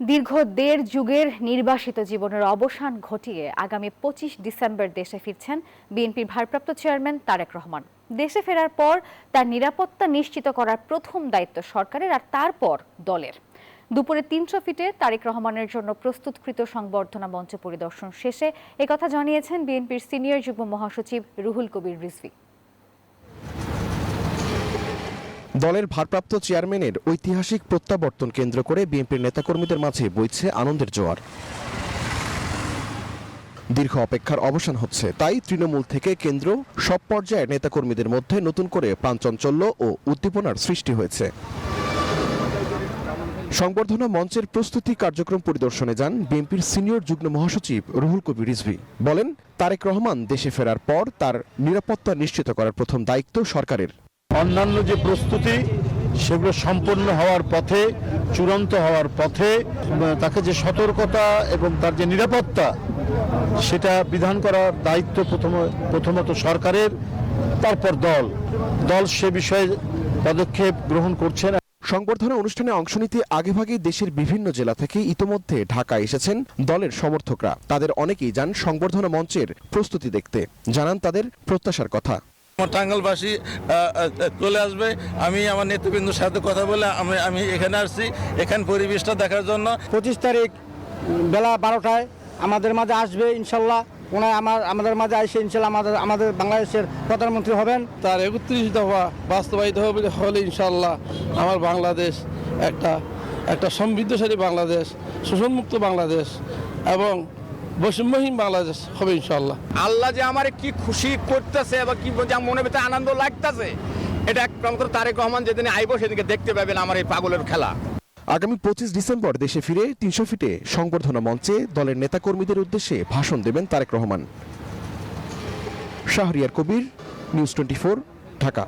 দীর্ঘ ১.৫ যুগের নির্বাসিত জীবনের অবসান ঘটিয়ে আগামী ২৫ ডিসেম্বর দেশে ফিরছেন বিএনপির ভারপ্রাপ্ত চেয়ারম্যান তারেক রহমান। দেশে ফেরার পর তার নিরাপত্তা নিশ্চিত করার প্রথম দায়িত্ব সরকারের, আর তারপর দলের। দুপুরে ৩০০ ফিটে তারেক রহমানের জন্য প্রস্তুতকৃত সংবর্ধনা মঞ্চ পরিদর্শন শেষে একথা জানিয়েছেন বিএনপির সিনিয়র যুগ্ম মহাসচিব রুহুল কবির রিজভী। দলের ভারপ্রাপ্ত চেয়ারম্যানের ঐতিহাসিক প্রত্যাবর্তন কেন্দ্র করে বিএনপির নেতাকর্মীদের মাঝে বইছে আনন্দের জোয়ার। দীর্ঘ অপেক্ষার অবসান হচ্ছে, তাই তৃণমূল থেকে কেন্দ্র সব পর্যায়ের নেতাকর্মীদের মধ্যে নতুন করে প্রাণচাঞ্চল্য ও উদ্দীপনার সৃষ্টি হয়েছে। সংবর্ধনা মঞ্চের প্রস্তুতি কার্যক্রম পরিদর্শনে যান বিএনপির সিনিয়র যুগ্ম মহাসচিব রুহুল কবির রিজভী। বলেন, তারেক রহমান দেশে ফেরার পর তার নিরাপত্তা নিশ্চিত করার প্রথম দায়িত্ব সরকারের। অন্যান্য যে প্রস্তুতি সেগুলো সম্পন্ন হওয়ার পথে, চূড়ান্ত হওয়ার পথে তাকে যে সতর্কতা এবং তার যে নিরাপত্তা সেটা বিধান করার দায়িত্ব প্রথমত সরকারের, তারপর দল সে বিষয়ে পদক্ষেপ গ্রহণ করছেন। সংবর্ধনা অনুষ্ঠানে অংশ নিতে আগেভাগেই দেশের বিভিন্ন জেলা থেকে ইতোমধ্যে ঢাকা এসেছেন দলের সমর্থকরা। তাদের অনেকেই যান সংবর্ধনা মঞ্চের প্রস্তুতি দেখতে, জানান তাদের প্রত্যাশার কথা। টাঙ্গাইলবাসী চলে আসবে, আমি আমার নেতৃবৃন্দর সাথে কথা বলে আমি এখানে আসছি, এখান পরিবেশটা দেখার জন্য। 25 তারিখ বেলা 12টায় আমাদের মাঝে আসবে ইনশাল্লাহ। ওনার আমাদের মাঝে এসে ইনশাল্লাহ আমাদের বাংলাদেশের প্রধানমন্ত্রী হবেন। তার 31 দফা বাস্তবায়িত হলে ইনশাল্লাহ আমার বাংলাদেশ একটা সমৃদ্ধশালী বাংলাদেশ, শোষণমুক্ত বাংলাদেশ এবং বৈষম্যহীন বাংলাদেশ হবে ইনশাল্লাহ। আল্লাহ যে আমার কি খুশি করতেছে বা কি মনে ভিতরে আনন্দ লাগতেছে, এটা একমাত্র তারেক রহমান যেদিন আইব সেদিকে দেখতে পাবেন আমার এই পাগলের খেলা। আগামী 25 ডিসেম্বর দেশে ফিরে 300 ফিটে সংবর্ধনা মঞ্চে দলের নেতাকর্মীদের উদ্দেশ্যে ভাষণ দেবেন তারেক রহমান। শাহরিয়ার কবির, নিউজ 24, ঢাকা।